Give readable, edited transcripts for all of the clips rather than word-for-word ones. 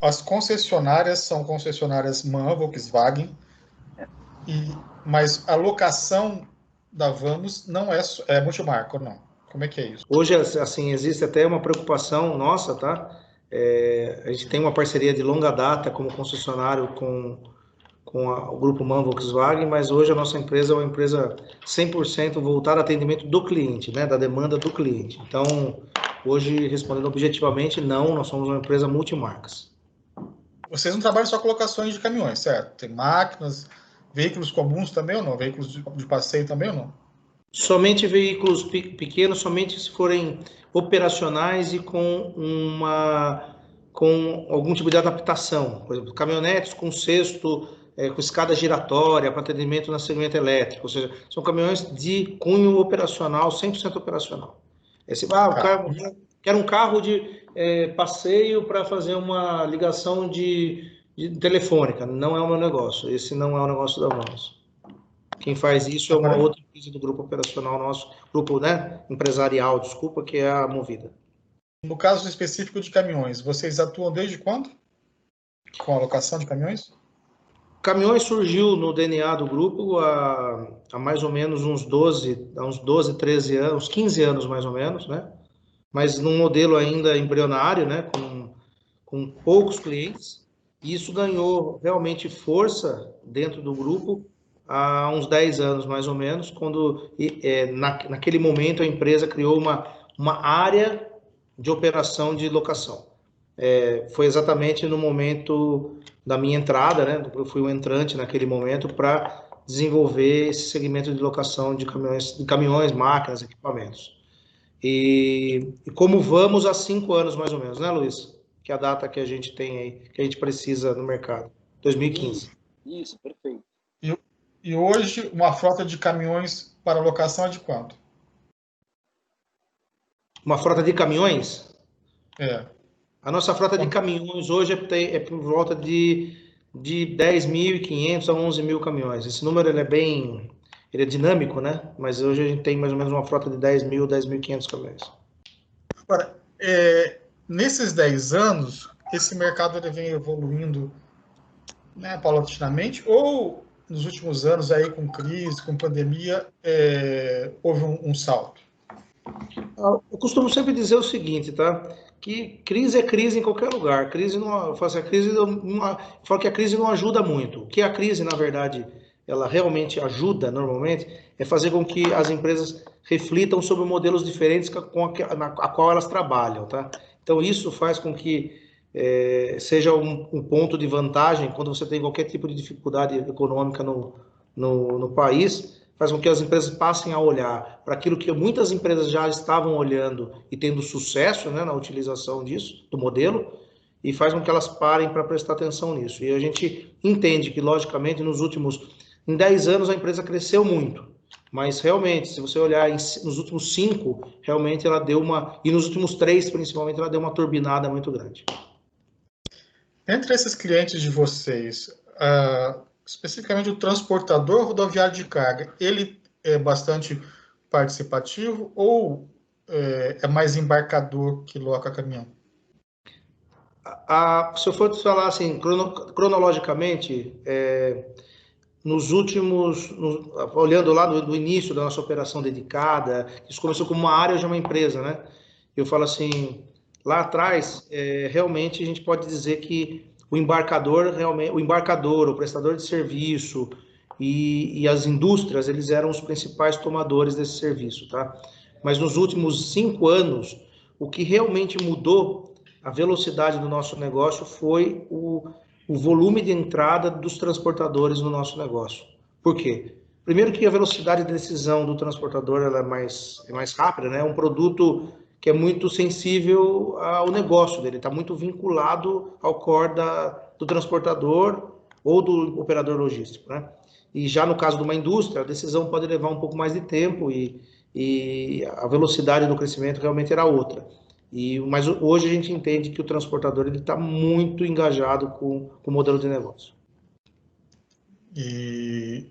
as concessionárias são concessionárias MAN, Volkswagen, mas a locação da Vamos não é multimarca, ou não? Como é que é isso? Hoje, assim, existe até uma preocupação nossa, tá? A gente tem uma parceria de longa data como concessionário com o Grupo MAN Volkswagen, mas hoje a nossa empresa é uma empresa 100% voltada ao atendimento do cliente, né? Da demanda do cliente. Então, hoje, respondendo objetivamente, não, nós somos uma empresa multimarcas. Vocês não trabalham só com locações de caminhões, certo? Tem máquinas, veículos comuns também ou não? Veículos de passeio também ou não? Somente veículos pequenos, somente se forem operacionais e com algum tipo de adaptação. Por exemplo, caminhonetes com cesto, com escada giratória para atendimento na segmento elétrico. Ou seja, são caminhões de cunho operacional, 100% operacional. O cara quer um carro de passeio para fazer uma ligação de telefônica. Não é o meu negócio. Esse não é o negócio da Vamos. Quem faz isso é uma outra empresa do grupo operacional nosso, grupo, né, empresarial, desculpa, que é a Movida. No caso específico de caminhões, vocês atuam desde quando? Com a locação de caminhões? Caminhões surgiu no DNA do grupo há mais ou menos uns 12, 13 anos, 15 anos mais ou menos, né? Mas num modelo ainda embrionário, né? Com poucos clientes. E isso ganhou realmente força dentro do grupo há uns 10 anos mais ou menos, quando naquele momento a empresa criou uma área de operação de locação. Foi exatamente no momento da minha entrada, né? Eu fui um entrante naquele momento para desenvolver esse segmento de locação de caminhões, máquinas, equipamentos. E como vamos há 5 anos mais ou menos, né, Luiz? Que é a data que a gente tem aí, que a gente precisa no mercado, 2015. Isso, perfeito. E hoje, uma frota de caminhões para locação é de quanto? Uma frota de caminhões? É. A nossa frota de caminhões hoje é por volta de 10.500 a 11.000 caminhões. Esse número ele é dinâmico, né? Mas hoje a gente tem mais ou menos uma frota de 10.000, 10.500 caminhões. Agora, nesses 10 anos, esse mercado ele vem evoluindo, né, paulatinamente, ou nos últimos anos, aí, com crise, com pandemia, houve um salto? Eu costumo sempre dizer o seguinte, tá? Que crise é crise em qualquer lugar. Crise não, eu falo que a crise não ajuda muito. O que a crise, na verdade, ela realmente ajuda normalmente é fazer com que as empresas reflitam sobre modelos diferentes com a qual elas trabalham, tá? Então isso faz com que seja um ponto de vantagem quando você tem qualquer tipo de dificuldade econômica no país, faz com que as empresas passem a olhar para aquilo que muitas empresas já estavam olhando e tendo sucesso, né, na utilização disso, do modelo, e faz com que elas parem para prestar atenção nisso. E a gente entende que, logicamente, em 10 anos a empresa cresceu muito, mas realmente, se você olhar nos últimos 5, realmente ela deu e nos últimos 3, principalmente, ela deu uma turbinada muito grande. Entre esses clientes de vocês, especificamente o transportador rodoviário de carga, ele é bastante participativo ou é mais embarcador que loca caminhão? Se eu for te falar assim, cronologicamente, olhando lá do início da nossa operação dedicada, isso começou como uma área de uma empresa, né? Eu falo assim, lá atrás, realmente a gente pode dizer que o embarcador, o prestador de serviço e as indústrias, eles eram os principais tomadores desse serviço, tá? Mas nos últimos 5 anos, o que realmente mudou a velocidade do nosso negócio foi o volume de entrada dos transportadores no nosso negócio. Por quê? Primeiro que a velocidade de decisão do transportador ela é mais rápida, né? É um produto que é muito sensível ao negócio dele, está muito vinculado ao core do transportador ou do operador logístico, né? E já no caso de uma indústria, a decisão pode levar um pouco mais de tempo e a velocidade do crescimento realmente era outra. Mas hoje a gente entende que o transportador está muito engajado com o modelo de negócio. E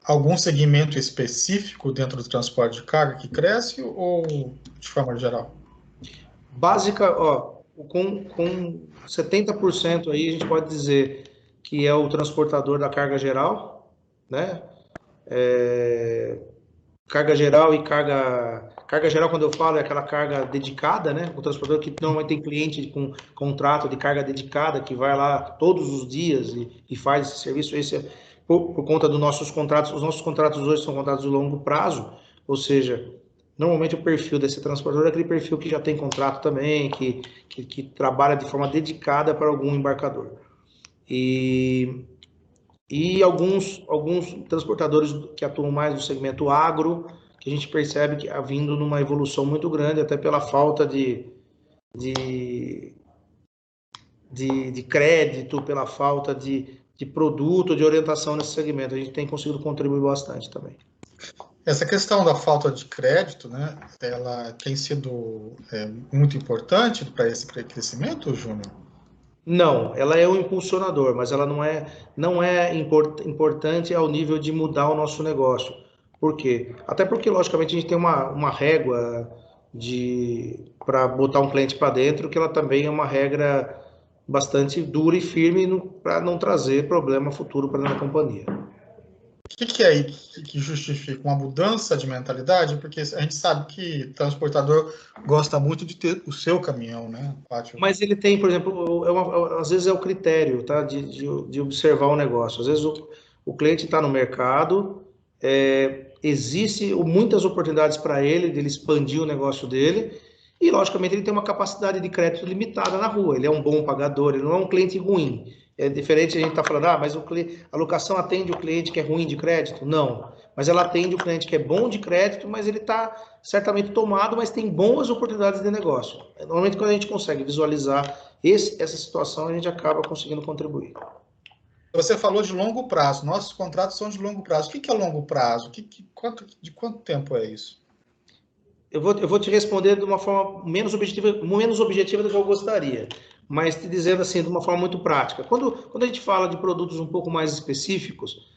algum segmento específico dentro do transporte de carga que cresce ou de forma geral? com 70% aí a gente pode dizer que é o transportador da carga geral, né? Carga geral e carga geral, quando eu falo, é aquela carga dedicada, né? O transportador que normalmente tem cliente com contrato de carga dedicada, que vai lá todos os dias e faz esse serviço. Esse é por conta dos nossos contratos. Os nossos contratos hoje são contratos de longo prazo, ou seja, normalmente o perfil desse transportador é aquele perfil que já tem contrato também, que trabalha de forma dedicada para algum embarcador. E alguns transportadores que atuam mais no segmento agro, que a gente percebe que há vindo numa evolução muito grande, até pela falta de crédito, pela falta de produto, de orientação nesse segmento. A gente tem conseguido contribuir bastante também. Essa questão da falta de crédito, né, ela tem sido muito importante para esse crescimento, Júnior? Não, ela é um impulsionador, mas ela não é importante ao nível de mudar o nosso negócio. Por quê? Até porque, logicamente, a gente tem uma régua para botar um cliente para dentro, que ela também é uma regra bastante dura e firme para não trazer problema futuro para a companhia. O que é aí que justifica uma mudança de mentalidade? Porque a gente sabe que transportador gosta muito de ter o seu caminhão, né? Pátio. Mas ele tem, por exemplo, às vezes é o critério, tá? De observar o negócio. Às vezes o cliente está no mercado, existe muitas oportunidades para ele, de ele expandir o negócio dele, e logicamente ele tem uma capacidade de crédito limitada na rua. Ele é um bom pagador, ele não é um cliente ruim. É diferente a gente estar falando, mas a locação atende o cliente que é ruim de crédito? Não. Mas ela atende o cliente que é bom de crédito, mas ele está certamente tomado, mas tem boas oportunidades de negócio. Normalmente, quando a gente consegue visualizar essa situação, a gente acaba conseguindo contribuir. Você falou de longo prazo. Nossos contratos são de longo prazo. O que é longo prazo? De quanto tempo é isso? Eu vou te responder de uma forma menos objetiva do que eu gostaria, mas te dizendo assim, de uma forma muito prática. Quando a gente fala de produtos um pouco mais específicos,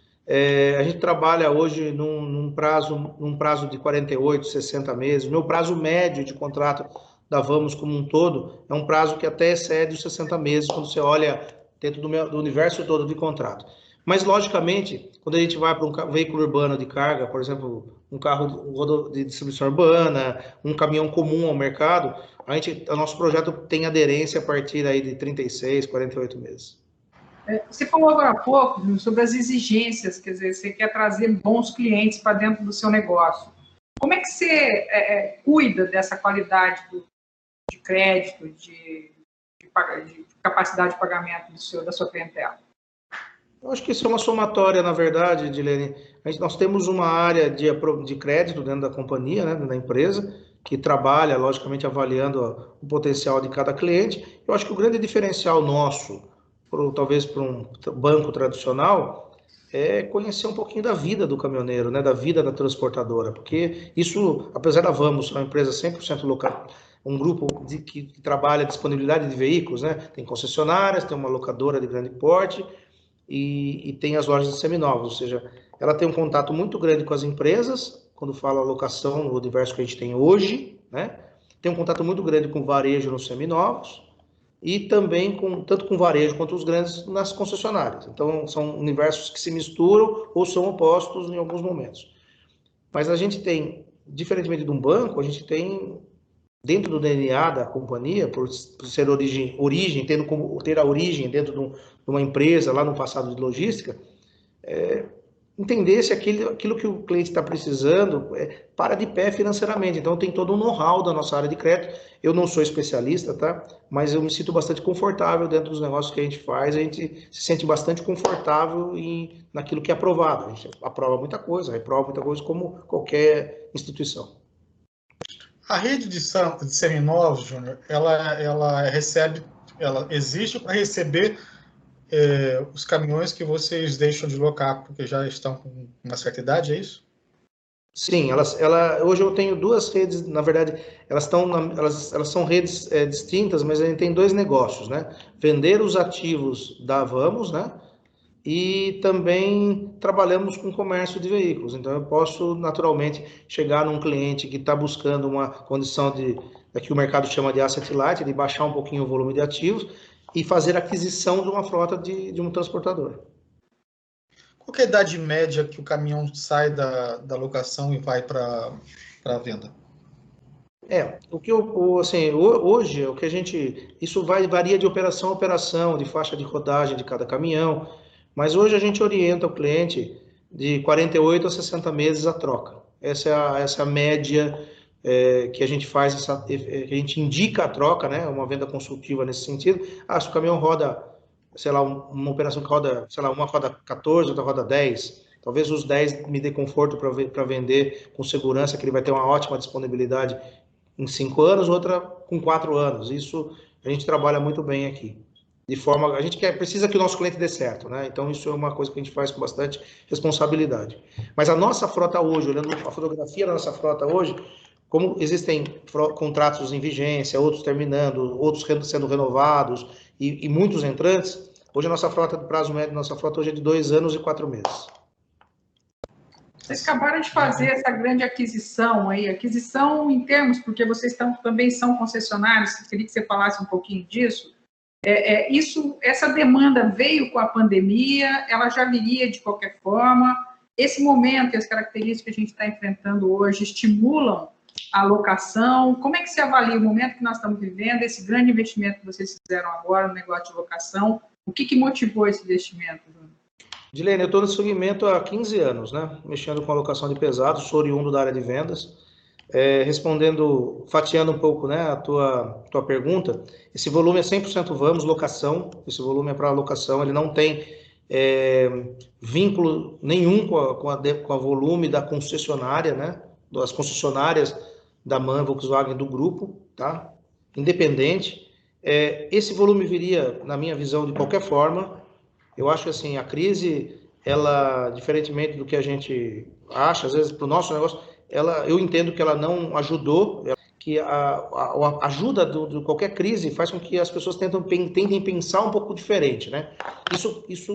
a gente trabalha hoje num prazo de 48, 60 meses. O meu prazo médio de contrato da Vamos como um todo é um prazo que até excede os 60 meses, quando você olha dentro do universo todo de contrato. Mas, logicamente, quando a gente vai para um veículo urbano de carga, por exemplo, um carro de distribuição urbana, um caminhão comum ao mercado, o nosso projeto tem aderência a partir aí de 36, 48 meses. Você falou agora há pouco sobre as exigências, quer dizer, você quer trazer bons clientes para dentro do seu negócio. Como é que você cuida dessa qualidade de crédito, de capacidade de pagamento da sua clientela? Eu acho que isso é uma somatória, na verdade, Dilene. Nós temos uma área de crédito dentro da companhia, né, da empresa, que trabalha, logicamente, avaliando o potencial de cada cliente. Eu acho que o grande diferencial nosso, talvez para um banco tradicional, é conhecer um pouquinho da vida do caminhoneiro, né, da vida da transportadora, porque isso, apesar da Vamos ser uma empresa 100% local, um grupo que trabalha disponibilidade de veículos, né, tem concessionárias, tem uma locadora de grande porte, e tem as lojas de seminovos, ou seja, ela tem um contato muito grande com as empresas, quando fala locação no universo que a gente tem hoje, né? Tem um contato muito grande com o varejo nos seminovos e também tanto com o varejo quanto os grandes nas concessionárias. Então, são universos que se misturam ou são opostos em alguns momentos. Mas a gente tem, diferentemente de um banco, a gente tem dentro do DNA da companhia, por ser ter a origem dentro de uma empresa lá no passado de logística, entender se aquilo que o cliente está precisando para de pé financeiramente. Então tem todo um know-how da nossa área de crédito. Eu não sou especialista, tá? Mas eu me sinto bastante confortável dentro dos negócios que a gente faz. A gente se sente bastante confortável naquilo que é aprovado. A gente aprova muita coisa, reprova muita coisa, como qualquer instituição. A rede de seminovos, Júnior, ela existe para receber os caminhões que vocês deixam de locar, porque já estão com uma certa idade, é isso? Sim, hoje eu tenho duas redes, na verdade, elas são redes distintas, mas a gente tem dois negócios, né? Vender os ativos da Vamos, né? E também trabalhamos com comércio de veículos. Então, eu posso naturalmente chegar num cliente que está buscando uma condição que o mercado chama de asset light, de baixar um pouquinho o volume de ativos e fazer aquisição de uma frota de um transportador. Qual que é a idade média que o caminhão sai da locação e vai para a venda? Hoje, o que a gente, isso varia de operação a operação, de faixa de rodagem de cada caminhão, mas hoje a gente orienta o cliente de 48 a 60 meses a troca. Essa é a média que a gente faz, que a gente indica a troca, né? Uma venda consultiva nesse sentido. Se o caminhão roda, sei lá, uma operação que roda, sei lá, uma roda 14, outra roda 10, talvez os 10 me dê conforto para vender com segurança, que ele vai ter uma ótima disponibilidade em 5 anos, outra com 4 anos. Isso a gente trabalha muito bem aqui. De forma, a gente precisa que o nosso cliente dê certo, né? Então isso é uma coisa que a gente faz com bastante responsabilidade. Mas a nossa frota hoje, olhando a fotografia da nossa frota hoje, como existem contratos em vigência, outros terminando, outros sendo renovados e muitos entrantes, hoje a nossa frota, do prazo médio da nossa frota hoje é de 2 anos e 4 meses. Vocês acabaram de fazer essa grande aquisição aí, aquisição em termos, porque vocês também são concessionários, queria que você falasse um pouquinho disso. Essa demanda veio com a pandemia, ela já viria de qualquer forma. Esse momento e as características que a gente está enfrentando hoje estimulam a locação. Como é que você avalia o momento que nós estamos vivendo, esse grande investimento que vocês fizeram agora no negócio de locação? O que motivou esse investimento, Júnior? Dilene, eu estou no segmento há 15 anos, né? Mexendo com alocação de pesados, sou oriundo da área de vendas. Fatiando um pouco, né, a tua pergunta, esse volume é 100% Vamos, locação, esse volume é para locação, ele não tem vínculo nenhum com a volume da concessionária, né, das concessionárias da MAN, Volkswagen, do grupo, tá? Independente. Esse volume viria, na minha visão, de qualquer forma. Eu acho que assim, a crise, ela, diferentemente do que a gente acha, às vezes para o nosso negócio, eu entendo que ela não ajudou, que a ajuda de qualquer crise faz com que as pessoas tentem pensar um pouco diferente, né? Isso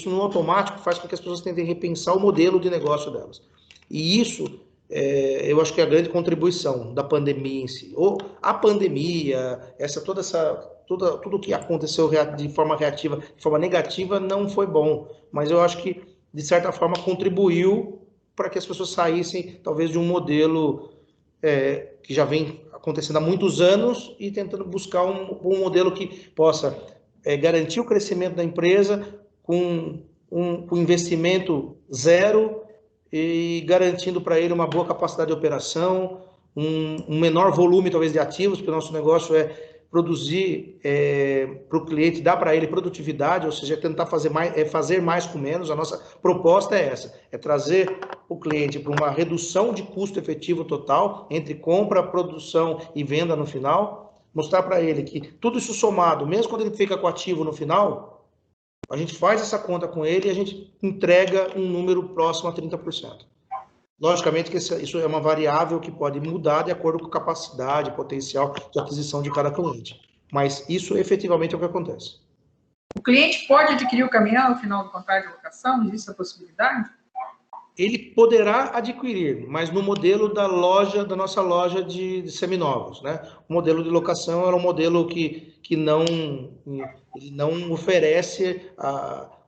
no automático faz com que as pessoas tentem repensar o modelo de negócio delas. E isso, eu acho que é a grande contribuição da pandemia em si. A pandemia, tudo que aconteceu de forma reativa, de forma negativa, não foi bom. Mas eu acho que, de certa forma, contribuiu para que as pessoas saíssem, talvez, de um modelo que já vem acontecendo há muitos anos e tentando buscar um modelo que possa garantir o crescimento da empresa com um investimento zero e garantindo para ele uma boa capacidade de operação, um menor volume, talvez, de ativos, porque o nosso negócio é produzir para o cliente, dar para ele produtividade, ou seja, tentar fazer mais com menos. A nossa proposta é essa, é trazer o cliente para uma redução de custo efetivo total, entre compra, produção e venda no final, mostrar para ele que tudo isso somado, mesmo quando ele fica com ativo no final, a gente faz essa conta com ele e a gente entrega um número próximo a 30%. Logicamente que isso é uma variável que pode mudar de acordo com a capacidade, potencial de aquisição de cada cliente. Mas isso efetivamente é o que acontece. O cliente pode adquirir o caminhão no final do contrato de locação? Existe essa possibilidade? Ele poderá adquirir, mas no modelo da nossa loja de seminovos, né? O modelo de locação era um modelo que não oferece,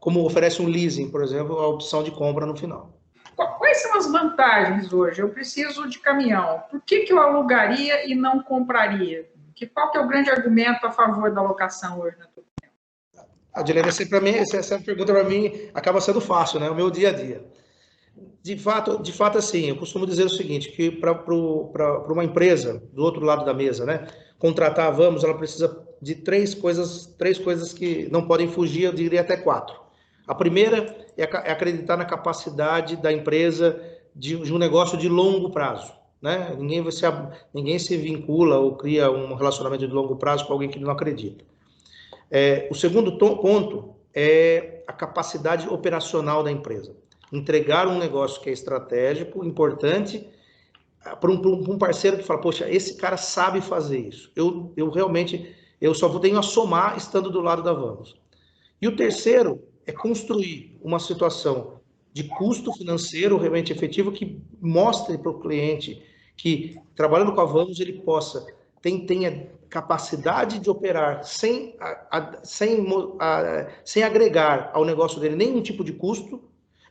como oferece um leasing, por exemplo, a opção de compra no final. Quais são as vantagens hoje? Eu preciso de caminhão. Por que eu alugaria e não compraria? Qual que é o grande argumento a favor da locação hoje na tua opinião? Adilene, essa pergunta para mim acaba sendo fácil, né? O meu dia a dia. De fato, assim, eu costumo dizer o seguinte, que para uma empresa, do outro lado da mesa, né, contratar a Vamos, ela precisa de três coisas que não podem fugir, eu diria até 4. A primeira é acreditar na capacidade da empresa de um negócio de longo prazo, né? Ninguém se vincula ou cria um relacionamento de longo prazo com alguém que não acredita. O segundo ponto é a capacidade operacional da empresa. Entregar um negócio que é estratégico, importante, para um parceiro que fala, poxa, esse cara sabe fazer isso. Eu realmente só tenho a somar estando do lado da Vamos. E o terceiro é construir uma situação de custo financeiro realmente efetivo que mostre para o cliente que, trabalhando com a Vamos, ele tenha capacidade de operar sem agregar ao negócio dele nenhum tipo de custo,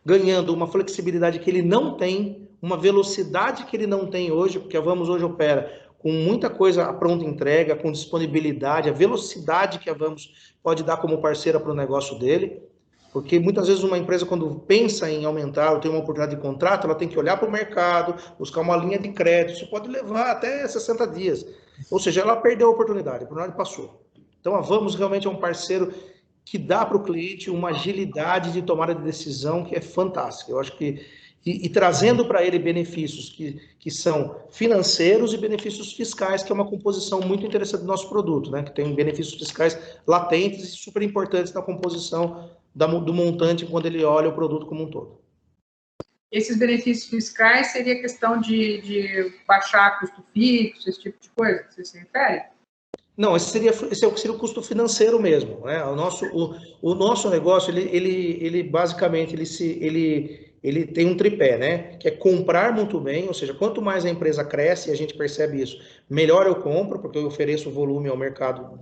ganhando uma flexibilidade que ele não tem, uma velocidade que ele não tem hoje, porque a Vamos hoje opera com muita coisa à pronta entrega, com disponibilidade, a velocidade que a Vamos pode dar como parceira para o negócio dele, porque muitas vezes uma empresa, quando pensa em aumentar ou tem uma oportunidade de contrato, ela tem que olhar para o mercado, buscar uma linha de crédito, isso pode levar até 60 dias. Ou seja, ela perdeu a oportunidade passou. Então a Vamos realmente é um parceiro que dá para o cliente uma agilidade de tomada de decisão que é fantástica. Eu acho que e trazendo para ele benefícios que são financeiros e benefícios fiscais, que é uma composição muito interessante do nosso produto, né? Que tem benefícios fiscais latentes e super importantes na composição do montante quando ele olha o produto como um todo. Esses benefícios fiscais seria questão de baixar custo fixo, esse tipo de coisa que você se refere? Não, esse seria o custo financeiro mesmo, né? O nosso negócio, ele basicamente, ele tem um tripé, né? Que é comprar muito bem, ou seja, quanto mais a empresa cresce, e a gente percebe isso, melhor eu compro, porque eu ofereço volume ao mercado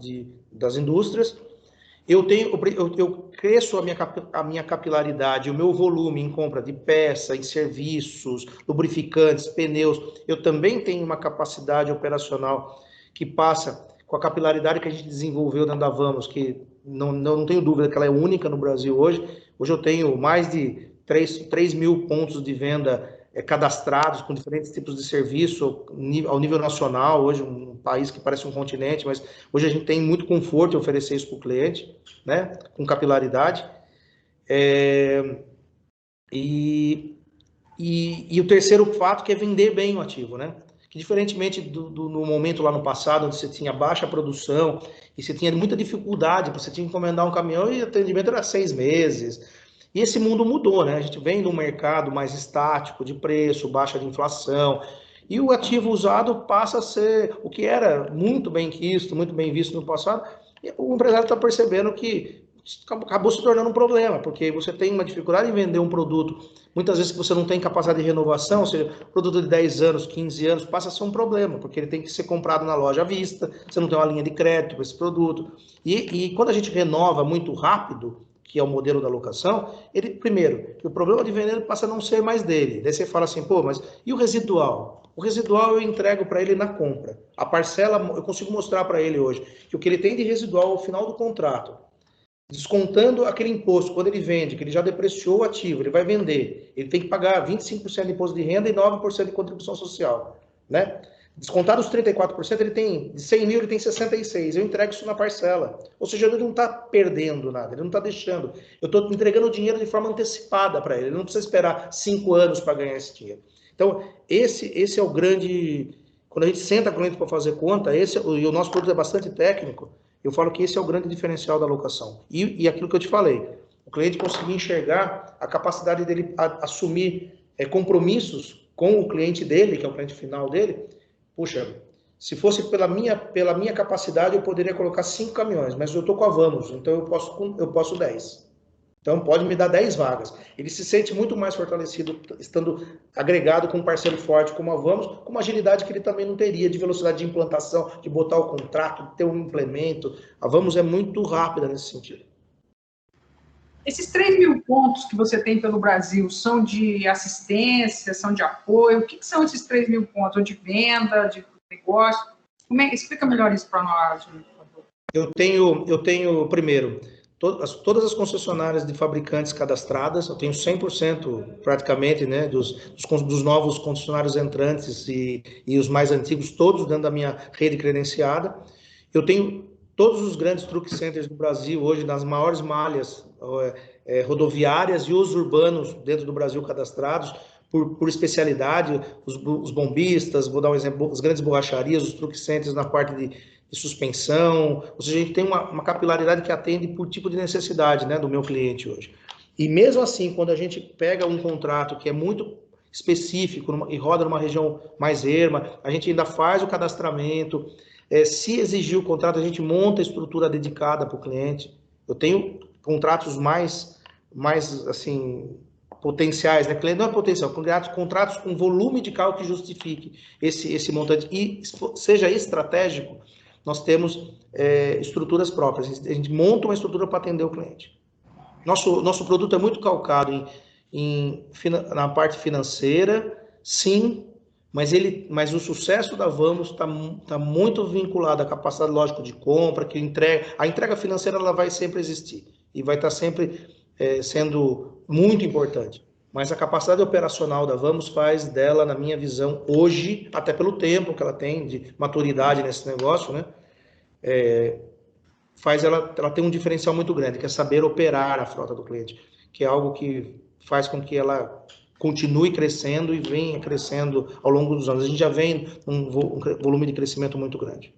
das indústrias. Eu cresço a minha capilaridade, o meu volume em compra de peça, em serviços, lubrificantes, pneus. Eu também tenho uma capacidade operacional que passa com a capilaridade que a gente desenvolveu dentro da Vamos, que não tenho dúvida que ela é única no Brasil hoje. Hoje eu tenho mais de 3 mil pontos de venda cadastrados com diferentes tipos de serviço ao nível nacional. Hoje um país que parece um continente, mas hoje a gente tem muito conforto em oferecer isso para o cliente, né? Com capilaridade. E o terceiro fato que é vender bem o ativo, né? Que diferentemente no momento lá no passado, onde você tinha baixa produção e você tinha muita dificuldade, você tinha que encomendar um caminhão e o atendimento era 6 meses. E esse mundo mudou, né? A gente vem num mercado mais estático de preço, baixa de inflação, e o ativo usado passa a ser o que era muito bem quisto, muito bem visto no passado. E o empresário está percebendo que acabou se tornando um problema, porque você tem uma dificuldade em vender um produto, muitas vezes que você não tem capacidade de renovação, ou seja, produto de 10 anos, 15 anos, passa a ser um problema, porque ele tem que ser comprado na loja à vista, você não tem uma linha de crédito para esse produto. E quando a gente renova muito rápido, que é o modelo da locação, primeiro, o problema de vender passa a não ser mais dele. Daí você fala assim, pô, mas e o residual? O residual eu entrego para ele na compra. A parcela, eu consigo mostrar para ele hoje que o que ele tem de residual ao final do contrato, descontando aquele imposto, quando ele vende, que ele já depreciou o ativo, ele vai vender, ele tem que pagar 25% de imposto de renda e 9% de contribuição social, né? Descontado os 34%, ele tem, de 100 mil, ele tem 66. Eu entrego isso na parcela. Ou seja, ele não está perdendo nada, ele não está deixando. Eu estou entregando o dinheiro de forma antecipada para ele. Ele não precisa esperar 5 anos para ganhar esse dinheiro. Então, esse é o grande... Quando a gente senta com o cliente para fazer conta, e o nosso produto é bastante técnico, eu falo que esse é o grande diferencial da locação. E aquilo que eu te falei, o cliente conseguir enxergar a capacidade dele assumir compromissos com o cliente dele, que é o cliente final dele. Puxa, se fosse pela minha capacidade, eu poderia colocar 5 caminhões, mas eu estou com a Vamos, então eu posso 10. Então, pode me dar 10 vagas. Ele se sente muito mais fortalecido estando agregado com um parceiro forte como a Vamos, com uma agilidade que ele também não teria, de velocidade de implantação, de botar o contrato, de ter um implemento. A Vamos é muito rápida nesse sentido. Esses 3 mil pontos que você tem pelo Brasil são de assistência, são de apoio? O que são esses 3 mil pontos? Ou de venda, de negócio? Explica melhor isso para nós, por favor. Eu tenho primeiro, todas as concessionárias de fabricantes cadastradas, eu tenho 100% praticamente, né, dos novos concessionários entrantes e os mais antigos, todos dentro da minha rede credenciada. Eu tenho todos os grandes truck centers do Brasil hoje, nas maiores malhas rodoviárias e os urbanos dentro do Brasil cadastrados, por especialidade, os bombistas, vou dar um exemplo, as grandes borracharias, os truck centers na parte de suspensão, ou seja, a gente tem uma capilaridade que atende por tipo de necessidade, né, do meu cliente hoje. E mesmo assim, quando a gente pega um contrato que é muito específico e roda numa região mais erma, a gente ainda faz o cadastramento, se exigir o contrato, a gente monta a estrutura dedicada para o cliente. Eu tenho contratos mais assim, potenciais, né? Cliente não é potencial, contratos com volume de carro que justifique esse montante e seja estratégico, nós temos estruturas próprias. A gente monta uma estrutura para atender o cliente. Nosso produto é muito calcado na parte financeira, sim, mas o sucesso da Vamos está muito vinculado à capacidade, lógico, de compra, a entrega financeira ela vai sempre existir e vai estar sempre sendo muito importante. Mas a capacidade operacional da Vamos faz dela, na minha visão, hoje, até pelo tempo que ela tem de maturidade nesse negócio, né? Faz ela ter um diferencial muito grande, que é saber operar a frota do cliente, que é algo que faz com que ela continue crescendo e venha crescendo ao longo dos anos. A gente já vem um volume de crescimento muito grande.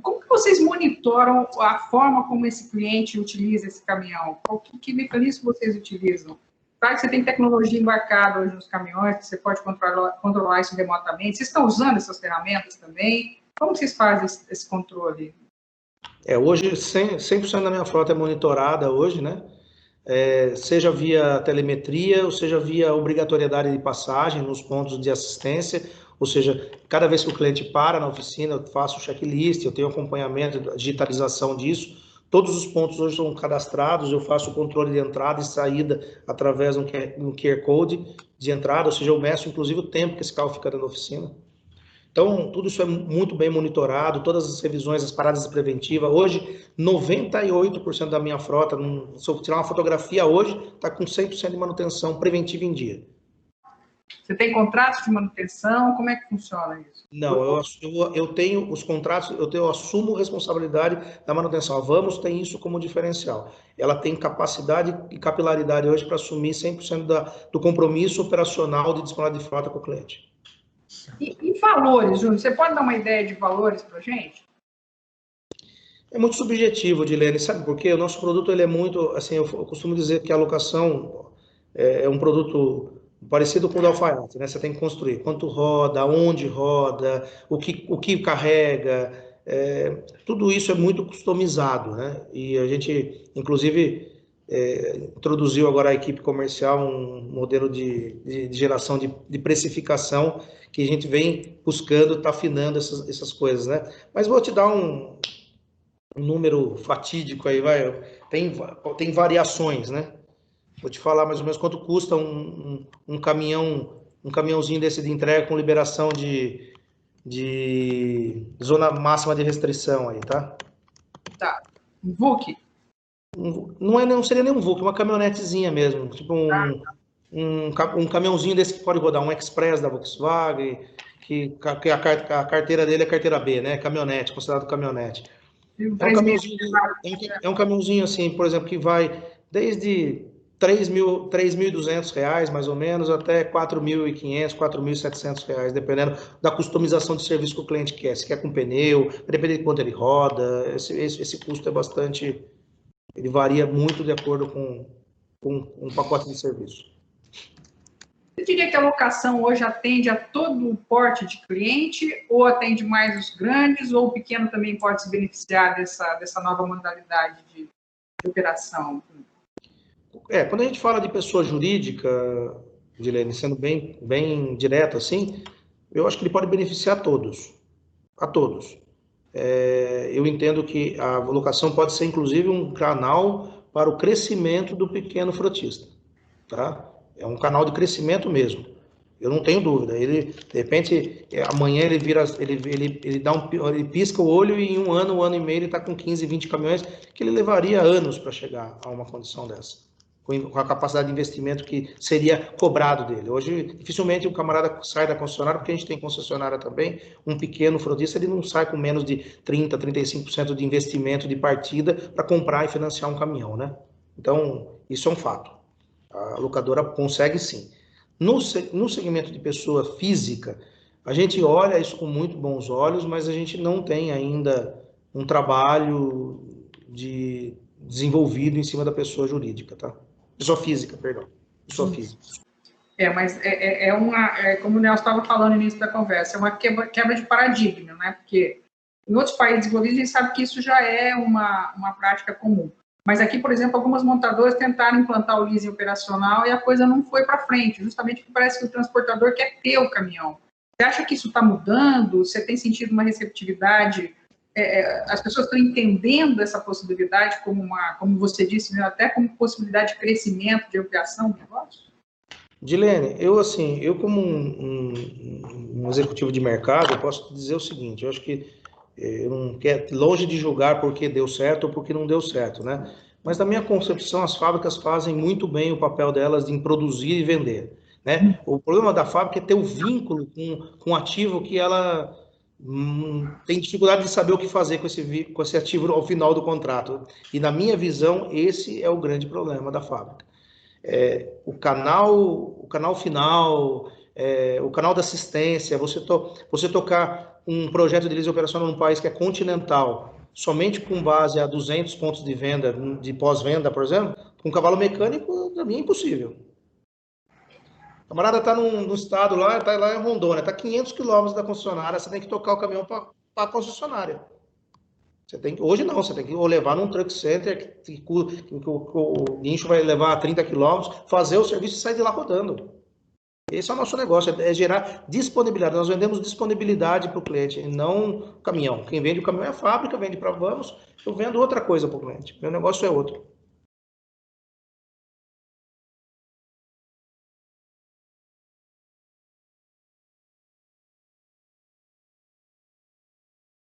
Como que vocês monitoram a forma como esse cliente utiliza esse caminhão? Que mecanismo vocês utilizam? Claro que você tem tecnologia embarcada hoje nos caminhões, que você pode controlar isso remotamente. Vocês estão usando essas ferramentas também? Como vocês fazem esse controle? Hoje, 100% da minha frota é monitorada hoje, né? Seja via telemetria, ou seja via obrigatoriedade de passagem nos pontos de assistência, ou seja, cada vez que o cliente para na oficina, eu faço o checklist, eu tenho acompanhamento, digitalização disso. Todos os pontos hoje são cadastrados, eu faço o controle de entrada e saída através de um QR Code de entrada, ou seja, eu meço inclusive o tempo que esse carro fica na oficina. Então, tudo isso é muito bem monitorado, todas as revisões, as paradas preventivas. Hoje, 98% da minha frota, se eu tirar uma fotografia hoje, está com 100% de manutenção preventiva em dia. Você tem contratos de manutenção? Como é que funciona isso? Não, eu tenho os contratos, eu assumo responsabilidade da manutenção. A Vamos tem isso como diferencial. Ela tem capacidade e capilaridade hoje para assumir 100% do compromisso operacional de disponibilidade de frota com o cliente. E valores, Júnior? Você pode dar uma ideia de valores para a gente? É muito subjetivo, Dilene, sabe por quê? O nosso produto ele é muito, assim, eu costumo dizer que a locação é um produto parecido com o do alfaiate, né? Você tem que construir quanto roda, onde roda, o que carrega, tudo isso é muito customizado, né? E a gente, inclusive, introduziu agora a equipe comercial um modelo de geração de precificação que a gente vem buscando, tá afinando essas coisas, né? Mas vou te dar um número fatídico aí, tem variações, né? Vou te falar mais ou menos quanto custa um caminhãozinho desse de entrega com liberação de zona máxima de restrição aí, tá? Tá. Um VUC? Não seria nem um VUC, uma caminhonetezinha mesmo, tipo um caminhãozinho desse que pode rodar, um Express da Volkswagen, que a carteira dele é carteira B, né? Caminhonete, considerado caminhonete. É um caminhãozinho assim, por exemplo, que vai desde R$3.200, mais ou menos, até R$4.500, R$4.700, dependendo da customização de serviço que o cliente quer. Se quer com pneu, dependendo de quanto ele roda, esse custo é bastante... Ele varia muito de acordo com um pacote de serviço. Você diria que a locação hoje atende a todo o porte de cliente, ou atende mais os grandes, ou o pequeno também pode se beneficiar dessa nova modalidade de operação? Quando a gente fala de pessoa jurídica, Dilene, sendo bem direto assim, eu acho que ele pode beneficiar a todos. Eu entendo que a locação pode ser, inclusive, um canal para o crescimento do pequeno frotista, tá? É um canal de crescimento mesmo. Eu não tenho dúvida. Ele, de repente, amanhã ele ele pisca o olho e em um ano e meio ele está com 15, 20 caminhões, que ele levaria anos para chegar a uma condição dessa, com a capacidade de investimento que seria cobrado dele. Hoje, dificilmente o camarada sai da concessionária, porque a gente tem concessionária também, um pequeno frotista, ele não sai com menos de 30%, 35% de investimento de partida para comprar e financiar um caminhão, né? Então, isso é um fato. A locadora consegue sim. No segmento de pessoa física, a gente olha isso com muito bons olhos, mas a gente não tem ainda um trabalho desenvolvido em cima da pessoa jurídica, tá? Pessoa física, perdão. Pessoa física. Mas como o Nelson estava falando no início da conversa, é uma quebra de paradigma, né? Porque em outros países desenvolvidos a gente sabe que isso já é uma prática comum. Mas aqui, por exemplo, algumas montadoras tentaram implantar o leasing operacional e a coisa não foi para frente, justamente porque parece que o transportador quer ter o caminhão. Você acha que isso está mudando? Você tem sentido uma receptividade? As pessoas estão entendendo essa possibilidade como você disse, né, até como possibilidade de crescimento, de ampliação do negócio? Dilene, eu como um executivo de mercado, eu posso dizer o seguinte, eu acho que eu não quero, longe de julgar porque deu certo ou porque não deu certo, né? Mas na minha concepção, as fábricas fazem muito bem o papel delas em produzir e vender, né? O problema da fábrica é ter o vínculo com o ativo que ela tem dificuldade de saber o que fazer com esse ativo ao final do contrato. E na minha visão, esse é o grande problema da fábrica. O canal final, o canal da assistência, você tocar um projeto de leasing operacional num país que é continental, somente com base a 200 pontos de venda, de pós-venda, por exemplo, com cavalo mecânico, para mim é impossível. O camarada está no estado lá, está lá em Rondônia, está 500 quilômetros da concessionária, você tem que tocar o caminhão para a concessionária. Hoje não, você tem que levar num truck center que o guincho vai levar 30 quilômetros, fazer o serviço e sair de lá rodando. Esse é o nosso negócio, é gerar disponibilidade. Nós vendemos disponibilidade para o cliente, não caminhão. Quem vende o caminhão é a fábrica, vende para Vamos, eu vendo outra coisa para o cliente. Meu negócio é outro.